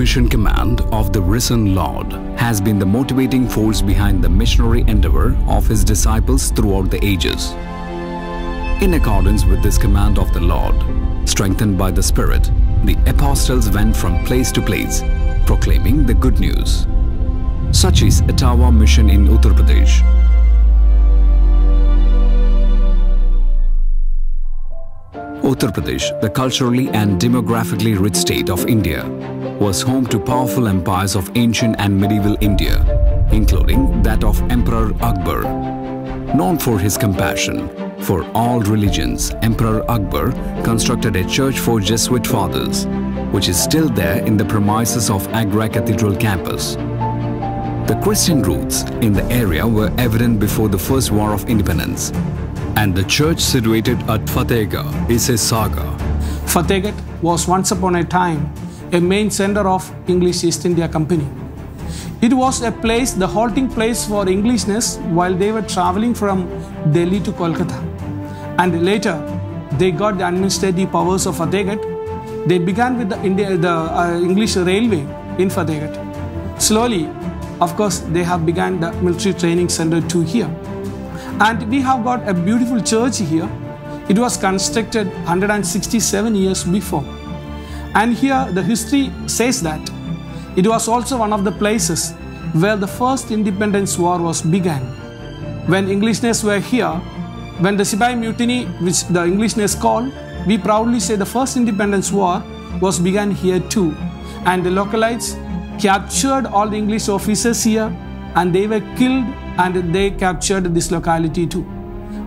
mission command of the risen Lord has been the motivating force behind the missionary endeavor of His disciples throughout the ages. In accordance with this command of the Lord, strengthened by the Spirit, the apostles went from place to place, proclaiming the good news. Such is Etawah Mission in Uttar Pradesh. Uttar Pradesh, the culturally and demographically rich state of India, was home to powerful empires of ancient and medieval India, including that of Emperor Akbar. Known for his compassion for all religions, Emperor Akbar constructed a church for Jesuit fathers, which is still there in the premises of Agra Cathedral campus. The Christian roots in the area were evident before the First War of Independence, and the church situated at Fatehgarh is a saga. Fatehgarh was once upon a time a main center of English East India Company. It was a place, the halting place for Englishness while they were traveling from Delhi to Kolkata. And later, they got the administrative powers of Fatehgarh. They began with the English Railway in Fatehgarh. Slowly, of course, they have begun the military training center too here. And we have got a beautiful church here. It was constructed 167 years before. And here the history says that it was also one of the places where the first independence war was began. When Englishness were here, when the Sipahi Mutiny, which the Englishness called, we proudly say the first independence war was began here too. And the localites captured all the English officers here, and they were killed, and they captured this locality too.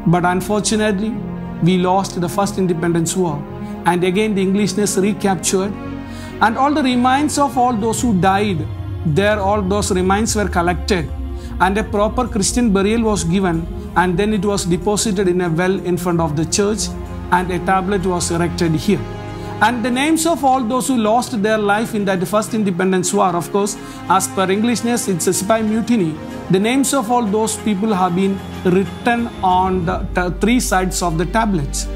But unfortunately, we lost the first independence war, and again the Englishness recaptured, and all the remains of all those who died there, all those remains were collected, and a proper Christian burial was given, and then it was deposited in a well in front of the church, and a tablet was erected here. And the names of all those who lost their life in that first independence war, of course, as per Englishness, it's a Sipahi Mutiny. The names of all those people have been written on the three sides of the tablets.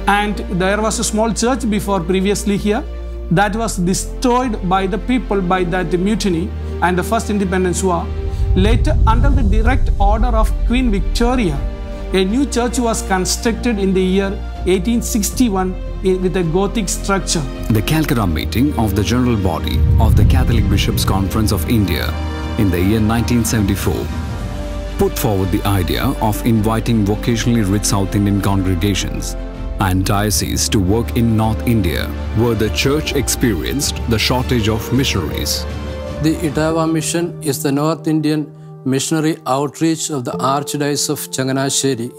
And there was a small church before previously here that was destroyed by the people by that mutiny and the first independence war. Later, under the direct order of Queen Victoria, a new church was constructed in the year 1861 with a Gothic structure. The Calcutta meeting of the General Body of the Catholic Bishops' Conference of India in the year 1974 put forward the idea of inviting vocationally rich South Indian congregations and dioceses to work in North India, where the church experienced the shortage of missionaries. The Etawah Mission is the North Indian missionary outreach of the Archdiocese of Changanasheri.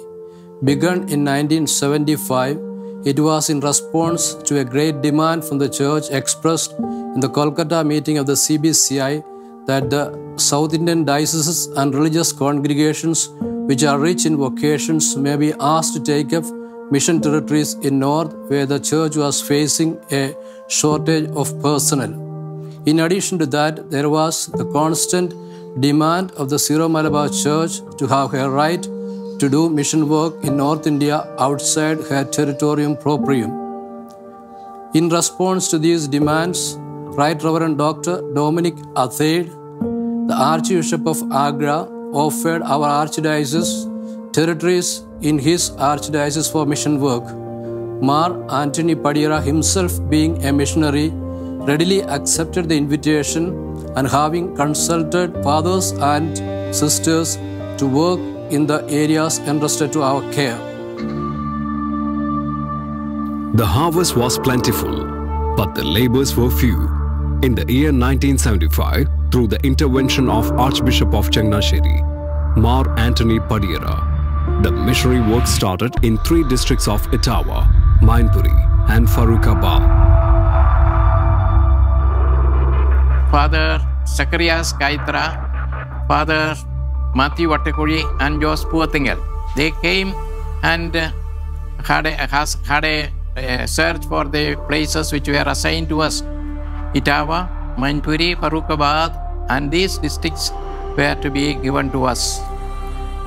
Begun in 1975, it was in response to a great demand from the church expressed in the Kolkata meeting of the CBCI that the South Indian dioceses and religious congregations which are rich in vocations may be asked to take up mission territories in North, where the church was facing a shortage of personnel. In addition to that, there was the constant demand of the Syro Malabar Church to have her right to do mission work in North India outside her territorium proprium. In response to these demands, Right Reverend Dr. Dominic Athaid, the Archbishop of Agra, offered our Archdiocese territories in his Archdiocese for mission work. Mar Anthony Padira himself, being a missionary, readily accepted the invitation, and having consulted fathers and sisters to work in the areas entrusted to our care. The harvest was plentiful, but the labors were few. In the year 1975, through the intervention of Archbishop of Changanasheri, Mar Anthony Padira, the missionary work started in 3 districts of Etawah, Mainpuri and Farrukhabad. Father Zacharias Kaitra, Father Matthew Wattakuri and Jos Puatingal. They came and had a search for the places which were assigned to us. Etawah, Mainpuri, Farrukhabad, and these districts were to be given to us.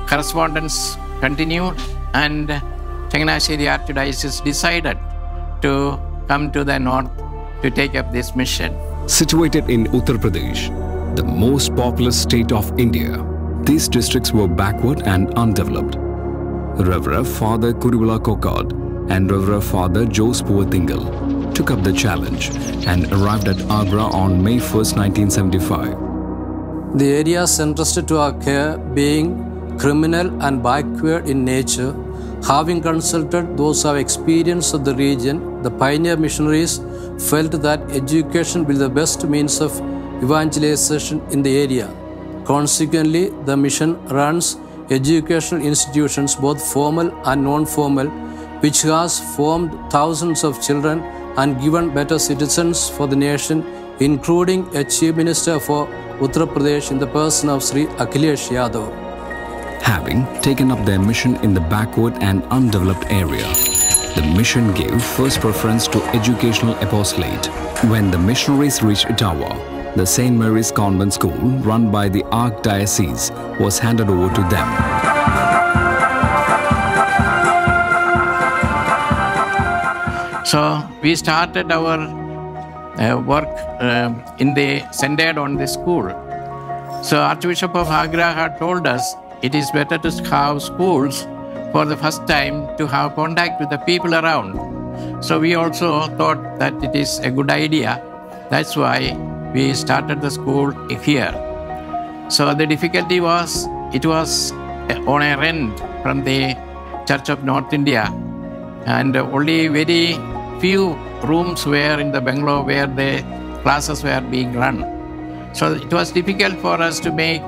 Correspondence continued, and Changanasheri Archdiocese decided to come to the north to take up this mission. Situated in Uttar Pradesh, the most populous state of India, these districts were backward and undeveloped. Reverend Father Kuruvula Kokad and Reverend Father Jose Puvathingal took up the challenge and arrived at Agra on May 1st, 1975. The areas entrusted to our care being criminal and backward in nature, having consulted those who have experience of the region, the pioneer missionaries felt that education will be the best means of evangelization in the area. Consequently, the mission runs educational institutions, both formal and non-formal, which has formed thousands of children and given better citizens for the nation, including a Chief Minister for Uttar Pradesh in the person of Sri Akhilesh Yadav. Having taken up their mission in the backward and undeveloped area, the mission gave first preference to educational apostolate. When the missionaries reached Etawah, the St. Mary's Convent School, run by the Archdiocese, was handed over to them. So we started our work centered on the school. So Archbishop of Agra had told us it is better to have schools for the first time to have contact with the people around. So we also thought that it is a good idea. That's why we started the school here. So the difficulty was, it was on a rent from the Church of North India, and only very few rooms were in the Bangalore where the classes were being run. So it was difficult for us to make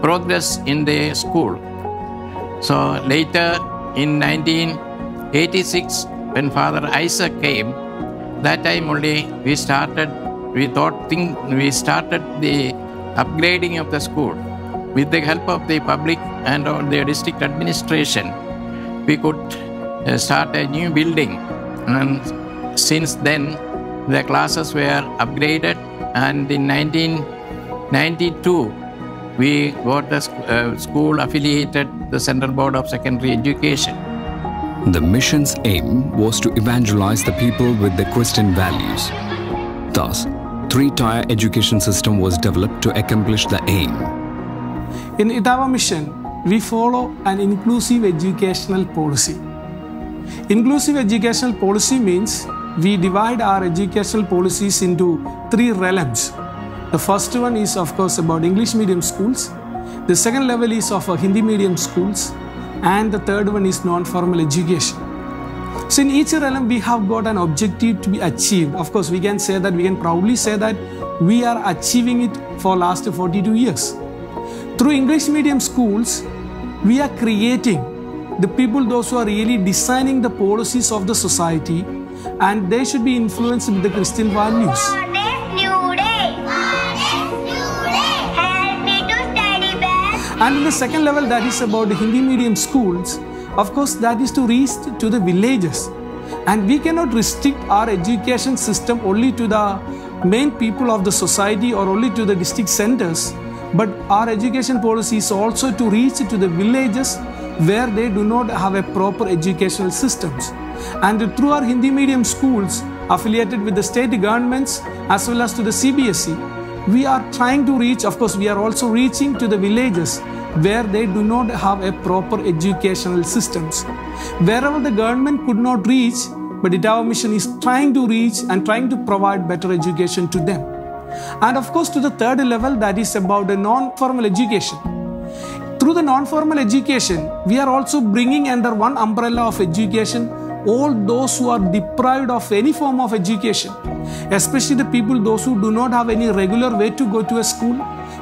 progress in the school. So later in 1986, when Father Isaac came, that time only we started the upgrading of the school. With the help of the public and the district administration, we could start a new building. And since then, the classes were upgraded, and in 1992, we got the school affiliated the Central Board of Secondary Education. The mission's aim was to evangelize the people with the Christian values. Thus, three-tier education system was developed to accomplish the aim. In Etawah Mission, we follow an inclusive educational policy. Inclusive educational policy means we divide our educational policies into three realms. The first one is, of course, about English medium schools. The second level is of Hindi medium schools. And the third one is non-formal education. So in each realm, we have got an objective to be achieved. Of course, we can proudly say that we are achieving it for last 42 years. Through English medium schools, we are creating the people, those who are really designing the policies of the society, and they should be influenced with the Christian values. And in the second level, that is about the Hindi medium schools. Of course, that is to reach to the villages. And we cannot restrict our education system only to the main people of the society or only to the district centers. But our education policy is also to reach to the villages where they do not have a proper educational systems. And through our Hindi medium schools affiliated with the state governments as well as to the CBSE, we are trying to reach, of course, we are also reaching to the villages where they do not have a proper educational systems. Wherever the government could not reach, but Etawah Mission is trying to reach and trying to provide better education to them. And of course, to the third level, that is about the non-formal education. Through the non-formal education, we are also bringing under one umbrella of education all those who are deprived of any form of education, especially the people, those who do not have any regular way to go to a school,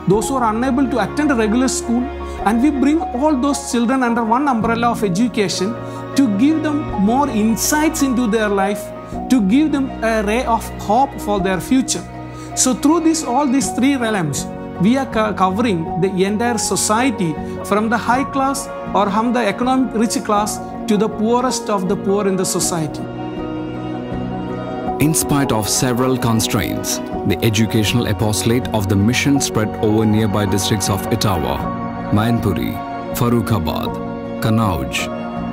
those who are unable to attend a regular school, and we bring all those children under one umbrella of education to give them more insights into their life, to give them a ray of hope for their future. So through all these three realms, we are covering the entire society from the high class or from the economic rich class to the poorest of the poor in the society. In spite of several constraints, the educational apostolate of the mission spread over nearby districts of Etawah, Mainpuri, Farrukhabad, Kanauj,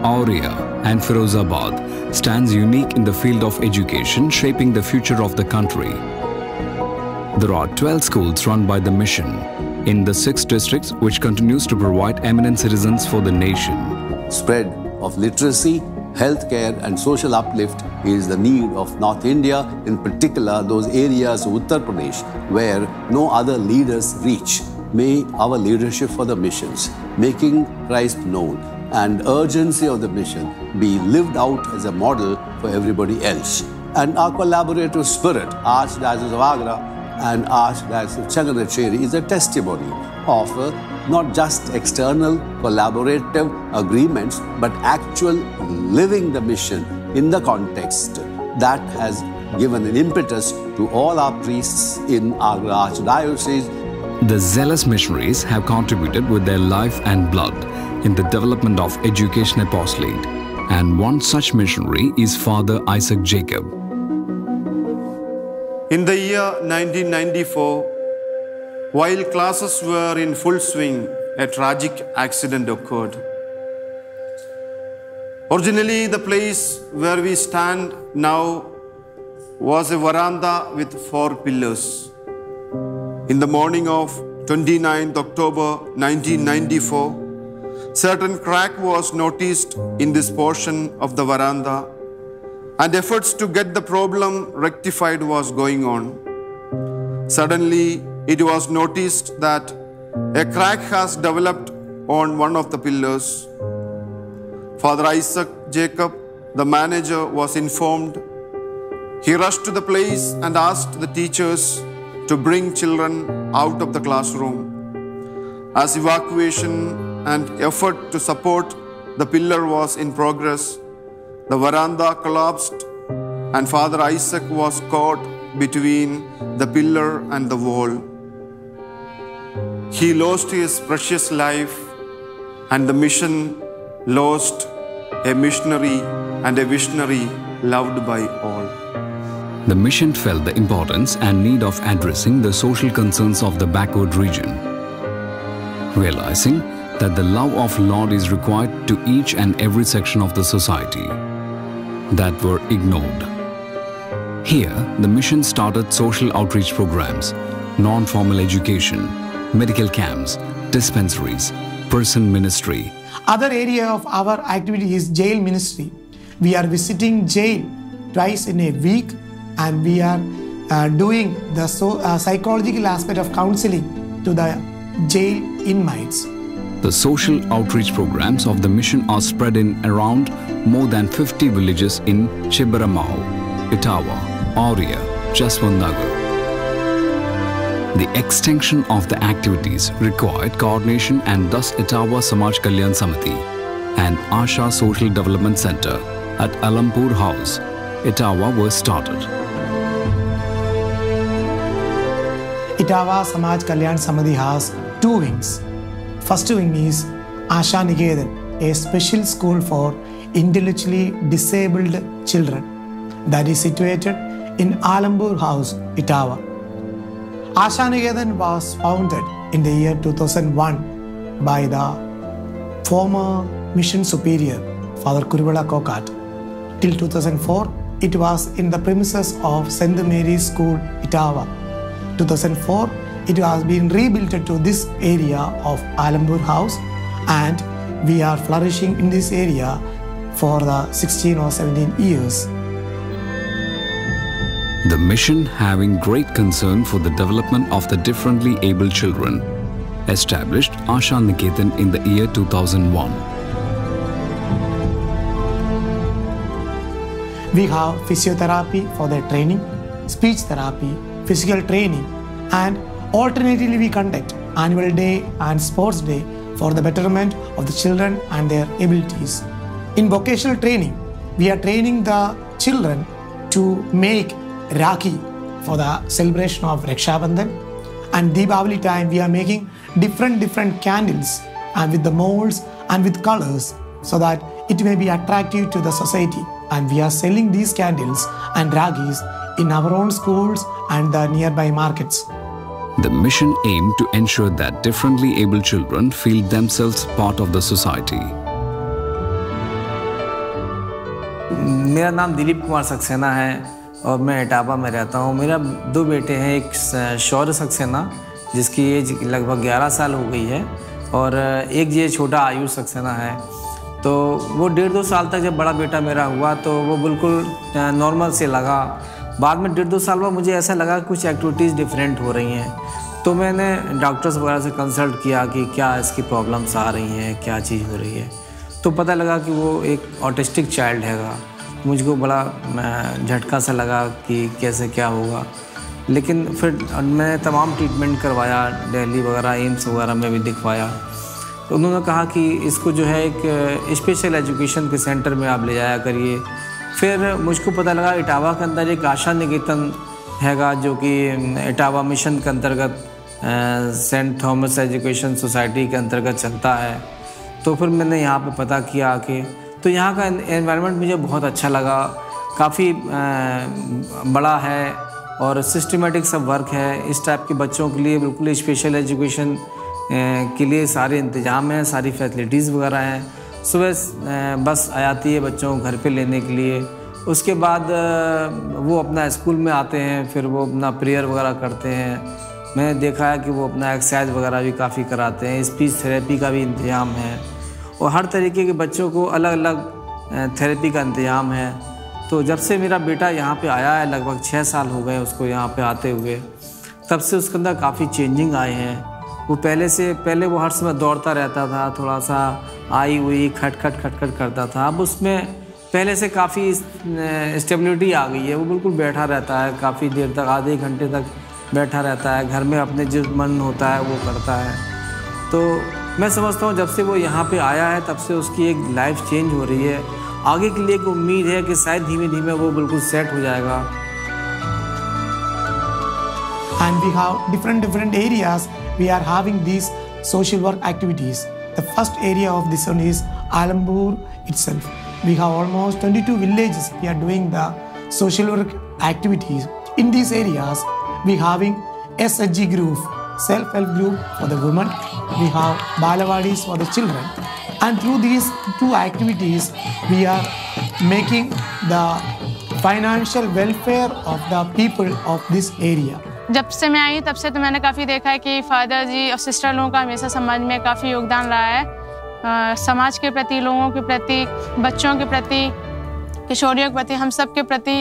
Auria and Firozabad stands unique in the field of education, shaping the future of the country. There are 12 schools run by the mission in the 6 districts, which continues to provide eminent citizens for the nation. Spread of literacy, healthcare and social uplift is the need of North India, in particular those areas of Uttar Pradesh where no other leaders reach. May our leadership for the missions, making Christ known, and urgency of the mission be lived out as a model for everybody else. And our collaborative spirit, Archdiocese of Agra and Archdiocese of Changanacheri, is a testimony of not just external collaborative agreements, but actual living the mission in the context that has given an impetus to all our priests in Agra Archdiocese. The zealous missionaries have contributed with their life and blood in the development of education apostolate, and one such missionary is Father Isaac Jacob. In the year 1994, while classes were in full swing, a tragic accident occurred. Originally, the place where we stand now was a veranda with 4 pillars. In the morning of 29th October 1994, certain crack was noticed in this portion of the veranda, and efforts to get the problem rectified was going on. Suddenly, it was noticed that a crack has developed on one of the pillars. Father Isaac Jacob, the manager, was informed. He rushed to the place and asked the teachers to bring children out of the classroom. As evacuation and effort to support the pillar was in progress, the veranda collapsed and Father Isaac was caught between the pillar and the wall. He lost his precious life, and the mission lost a missionary and a visionary loved by all. The mission felt the importance and need of addressing the social concerns of the backward region, realizing that the love of Lord is required to each and every section of the society that were ignored. Here, the mission started social outreach programs, non-formal education, medical camps, dispensaries, prison ministry. Other area of our activity is jail ministry. We are visiting jail twice in a week, and we are doing the psychological aspect of counseling to the jail inmates. The social outreach programs of the mission are spread in around more than 50 villages in Chibaramau, Etawah, Auria, Jaswantnagar. The extension of the activities required coordination, and thus Etawah Samaj Kalyan Samiti and Asha Social Development Center at Alampur House, Etawah was started. Etawah Samaj Kalyan Samadhi has 2 wings. First wing is Asha Niketan, a special school for intellectually disabled children that is situated in Alampur House, Etawah. Asha Niketan was founded in the year 2001 by the former mission superior, Father Kurubala Kokat. Till 2004, it was in the premises of St. Mary's School, Etawah. 2004, it has been rebuilt to this area of Alampur House, and we are flourishing in this area for the 16 or 17 years. The mission, having great concern for the development of the differently abled children, established Asha Niketan in the year 2001. We have physiotherapy for their training, speech therapy, physical training, and alternatively we conduct annual day and sports day for the betterment of the children and their abilities. In vocational training, we are training the children to make Rakhi for the celebration of Raksha Bandhan, and Deepavali time we are making different candles and with the molds and with colors so that it may be attractive to the society, and we are selling these candles and Rakhis in our own schools and the nearby markets. The mission aimed to ensure that differently abled children feel themselves part of the society. मेरा नाम दिलीप कुमार सक्सेना है। और मैं इटावा में रहता हूँ। मेरा 2 बेटे हैं, एक शौर्य सक्सेना जिसकी एज लगभग 11 साल हो गई है, और एक ये छोटा आयुष सक्सेना है। तो वो 1.5-2 साल तक जब बड़ा बेटा मेरा हुआ तो वो बिल्कुल नॉर्मल से लगा। बाद में 1.5-2 साल बाद मुझे ऐसा लगा कुछ एक्टिविटीज़ डिफरेंट हो रही हैं, तो मैंने डॉक्टर्स वगैरह से कंसल्ट किया कि क्या इसकी प्रॉब्लम्स आ रही हैं, क्या चीज़ हो रही है। तो पता लगा कि वो एक ऑटिस्टिक चाइल्ड हैगा। मुझको बड़ा झटका सा लगा कि कैसे क्या होगा, लेकिन फिर मैंने तमाम ट्रीटमेंट करवाया, दिल्ली वगैरह एम्स वगैरह में भी दिखवाया। तो उन्होंने कहा कि इसको जो है एक स्पेशल एजुकेशन के सेंटर में आप ले जाया करिए। फिर मुझको पता लगा इटावा के अंदर एक आशा निकेतन हैगा जो कि एटावा मिशन के अंतर्गत सेंट थॉमस एजुकेशन सोसाइटी के अंतर्गत चलता है। तो फिर मैंने यहाँ पे पता किया आके, तो यहाँ का एनवायरनमेंट मुझे बहुत अच्छा लगा। काफ़ी बड़ा है और सिस्टमेटिक सब वर्क है। इस टाइप के बच्चों के लिए बिल्कुल स्पेशल एजुकेशन के लिए सारे इंतजाम हैं, सारी फैसिलिटीज़ वगैरह हैं। सुबह बस आती है बच्चों को घर पे लेने के लिए, उसके बाद वो अपना स्कूल में आते हैं, फिर वो अपना प्रेयर वगैरह करते हैं। मैंने देखा है कि वो अपना एक्सरसाइज वगैरह भी काफ़ी कराते हैं, स्पीच थेरेपी का भी इंतजाम है, और हर तरीके के बच्चों को अलग अलग थेरेपी का इंतजाम है। तो जब से मेरा बेटा यहाँ पे आया है, लगभग 6 साल हो गए उसको यहाँ पे आते हुए, तब से उसके अंदर काफ़ी चेंजिंग आए हैं। वो पहले वो हर समय दौड़ता रहता था, थोड़ा सा आई हुई खट करता था। अब उसमें पहले से काफ़ी स्टेबिलिटी आ गई है। वो बिल्कुल बैठा रहता है काफ़ी देर तक, आधे घंटे तक बैठा रहता है। घर में अपने जो मन होता है वो करता है। तो मैं समझता हूँ जब से वो यहाँ पे आया है तब से उसकी एक लाइफ चेंज हो रही है। आगे के लिए एक उम्मीद है कि शायद धीमे धीमे वो बिल्कुल सेट हो जाएगा। And we have different areas we are having these social work activities. The first area of this one is Alambur itself. We have almost 22 villages we are doing the social work activities. In these areas we having SHG group, self-help group for the women. We have Balawadis for the children. And through these 2 activities we are making the financial welfare of the people of this area. जब से मैं आई तब से तो मैंने काफ़ी देखा है कि फादर जी और सिस्टर लोगों का हमेशा समाज में काफ़ी योगदान रहा है। समाज के प्रति, लोगों के प्रति, बच्चों के प्रति, किशोरियों के प्रति, हम सब के प्रति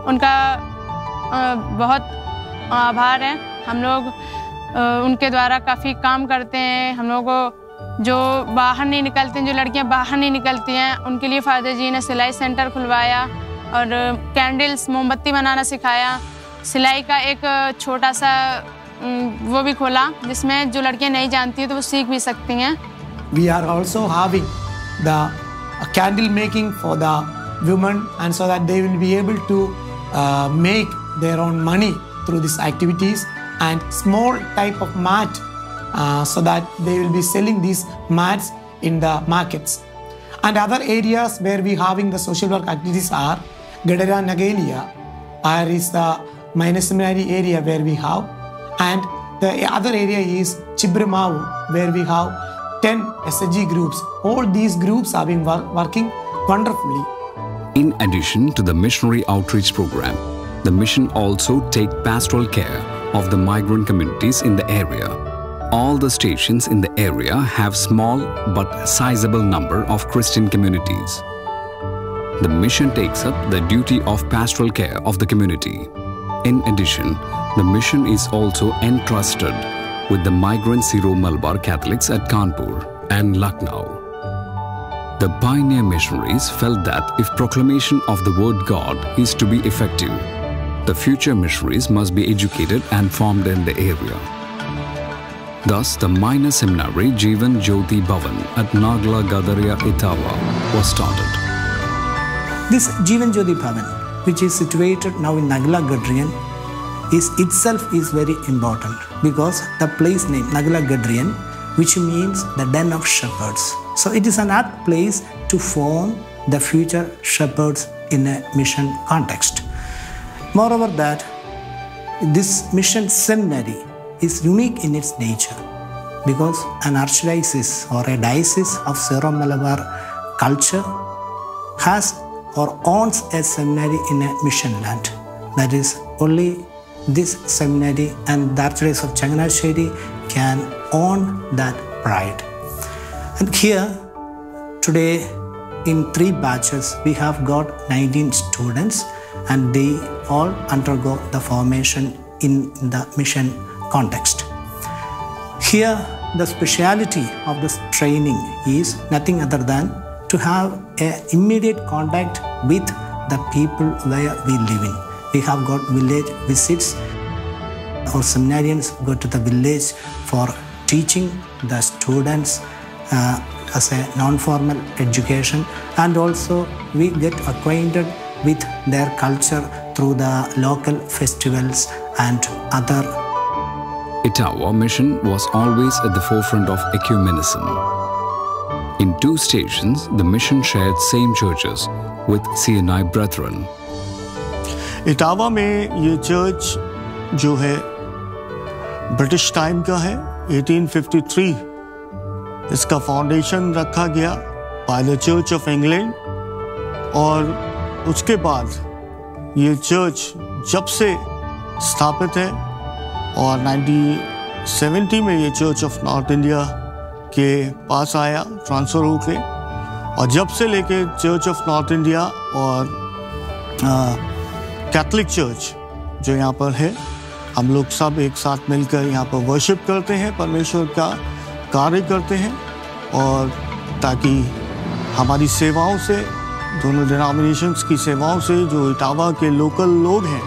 उनका बहुत आभार है। हम लोग उनके द्वारा काफ़ी काम करते हैं। हम लोगों को जो बाहर नहीं निकलते हैं, जो लड़कियां बाहर नहीं निकलती हैं, उनके लिए फादर जी ने सिलाई सेंटर खुलवाया और कैंडल्स, मोमबत्ती बनाना सिखाया। सिलाई का एक छोटा सा वो भी खोला जिसमें जो लड़कियां नहीं जानती हैं तो वो सीख भी सकती हैं। We are also having the candle making for the women, and so that they will be able to make their own money through these activities, and small type of mat so that they will be selling these mats in the markets. And other areas where we having the social work activities are Gadara Nagalia, where is the minor seminary area where we have, and the other area is Chibramavu where we have 10 SHG groups. All these groups have been working wonderfully. In addition to the missionary outreach program, the mission also take pastoral care of the migrant communities in the area. All the stations in the area have small but sizable number of Christian communities. The mission takes up the duty of pastoral care of the community. In addition, the mission is also entrusted with the migrant Syro-Malabar Catholics at Kanpur and Lucknow. The pioneer missionaries felt that if proclamation of the word God is to be effective, the future missionaries must be educated and formed in the area. Thus, the minor seminary Jeevan Jyoti Bhavan at Nagla Gadaria Etawah was started. This Jeevan Jyoti Bhavan, which is situated now in Nagla Gadrian, itself is very important because the place name Nagla Gadrian, which means the den of shepherds. So it is an apt place to form the future shepherds in a mission context. Moreover that, this mission seminary is unique in its nature because an archdiocese or a diocese of Syro-Malabar culture has or owns a seminary in a mission land. That is, only this seminary and the Archdiocese of Changanasheri can own that pride. And here, today, in 3 batches, we have got 19 students, and they all undergo the formation in the mission context. Here, the speciality of this training is nothing other than to have an immediate contact with the people where we live in. We have got village visits. Our seminarians go to the village for teaching the students as a non-formal education, and also we get acquainted with their culture through the local festivals and other. Etawah Mission was always at the forefront of ecumenism. In 2 stations, the mission shared same churches with CNI brethren. Etawah में ये church जो है British time का है, 1853 इसका foundation रखा गया by the church of England, और उसके बाद ये चर्च जब से स्थापित है, और 1970 में ये चर्च ऑफ नॉर्थ इंडिया के पास आया ट्रांसफ़र होके, और जब से लेके चर्च ऑफ नॉर्थ इंडिया और कैथलिक चर्च जो यहाँ पर है, हम लोग सब एक साथ मिलकर यहाँ पर वर्शिप करते हैं, परमेश्वर का कार्य करते हैं, और ताकि हमारी सेवाओं से, दोनों डिनोमिनेशंस की सेवाओं से जो इटावा के लोकल लोग हैं,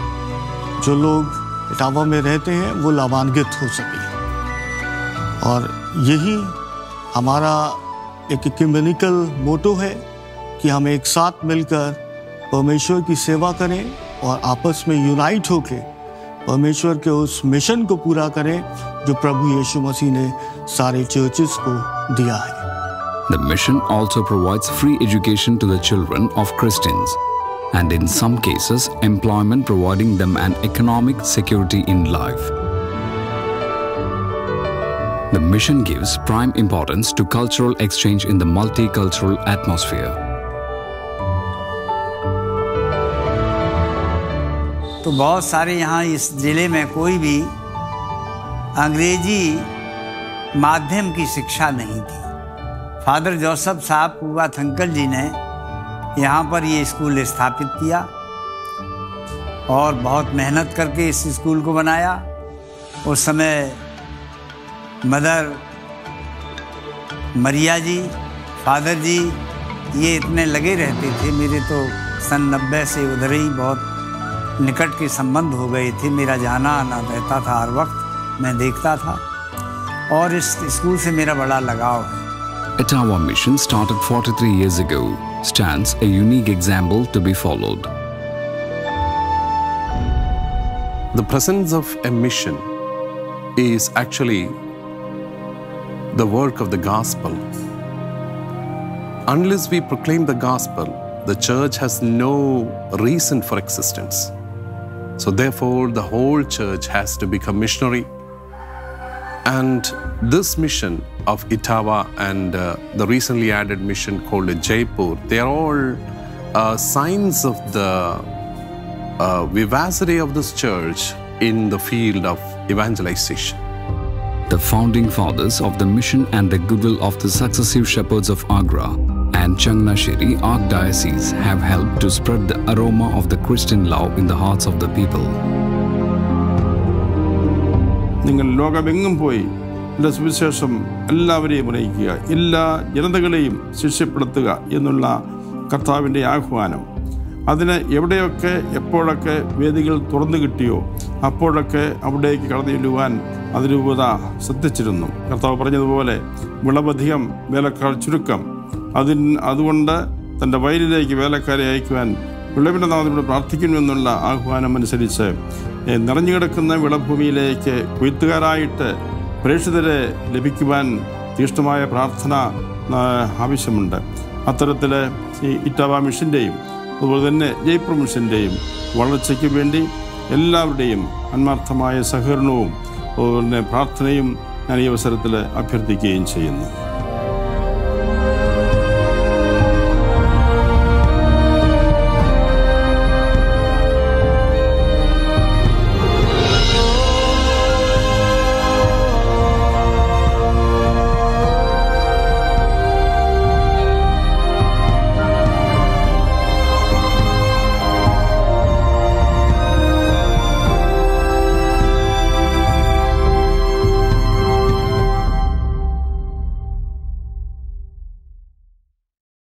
जो लोग इटावा में रहते हैं, वो लाभान्वित हो सके। और यही हमारा एक इक्यूमेनिकल मोटो है कि हम एक साथ मिलकर परमेश्वर की सेवा करें और आपस में यूनाइट होकर परमेश्वर के उस मिशन को पूरा करें जो प्रभु यीशु मसीह ने सारे चर्चेस को दिया है। The mission also provides free education to the children of Christians, and in some cases, employment, providing them an economic security in life. The mission gives prime importance to cultural exchange in the multicultural atmosphere. तो बहुत सारे यहाँ इस ज़िले में कोई भी अंग्रेजी माध्यम की शिक्षा नहीं थी। फादर जोसेफ साहब कुवाथ अंकल जी ने यहाँ पर ये स्कूल स्थापित किया और बहुत मेहनत करके इस स्कूल को बनाया। उस समय मदर मरिया जी, फादर जी, ये इतने लगे रहते थे। मेरे तो सन 90 से उधर ही बहुत निकट के संबंध हो गए थे। मेरा जाना आना रहता था, हर वक्त मैं देखता था, और इस स्कूल से मेरा बड़ा लगाव है। Etawah Mission, started 43 years ago, stands a unique example to be followed. The presence of a mission is actually the work of the gospel. Unless we proclaim the gospel, the church has no reason for existence. So therefore, the whole church has to become missionary. And this mission of Etawah and the recently added mission called Jaipur, they are all signs of the vivacity of this church in the field of evangelization. The founding fathers of the mission and the goodwill of the successive shepherds of Agra and Changanasheri Archdiocese have helped to spread the aroma of the Christian love in the hearts of the people. നിങ്ങൾ ലോകമെങ്ങും പോയി എൻ്റെ സുവിശേഷം എല്ലാവരെയും അറിയിക്കുക, എല്ലാ ജനതകളെയും ശിഷ്യപ്പെടുത്തുക എന്നുള്ള കർത്താവിൻ്റെ ആഹ്വാനം, അതിന് എവിടെയൊക്കെ എപ്പോഴൊക്കെ വേദികൾ തുറന്നു കിട്ടിയോ അപ്പോഴൊക്കെ അവിടേക്ക് കടന്നു ചെല്ലുവാൻ അതിരൂപത ശ്രദ്ധിച്ചിരുന്നു. കർത്താവ് പറഞ്ഞതുപോലെ വിളവധികം വേലക്കാർ ചുരുക്കം, അതുകൊണ്ട് തൻ്റെ വയലിലേക്ക് വേലക്കാരെ അയക്കുവാൻ വിളവിൻ്റെ നാമത്തിലൂടെ പ്രാർത്ഥിക്കുന്നുവെന്നുള്ള ആഹ്വാനം അനുസരിച്ച് നിറഞ്ഞുകിടക്കുന്ന വിളഭൂമിയിലേക്ക് കൊയ്ത്തുകാരായിട്ട് പ്രേക്ഷിതരെ ലഭിക്കുവാൻ തീഷ്ണമായ പ്രാർത്ഥന ആവശ്യമുണ്ട്. അത്തരത്തിൽ ഈ ഇറ്റാവ മിഷൻ്റെയും അതുപോലെ തന്നെ ജയ്പൂർ മിഷൻ്റെയും വളർച്ചയ്ക്ക് വേണ്ടി എല്ലാവരുടെയും ആത്മാർത്ഥമായ സഹകരണവും അതുപോലെ തന്നെ പ്രാർത്ഥനയും ഞാൻ ഈ അവസരത്തിൽ അഭ്യർത്ഥിക്കുകയും ചെയ്യുന്നു.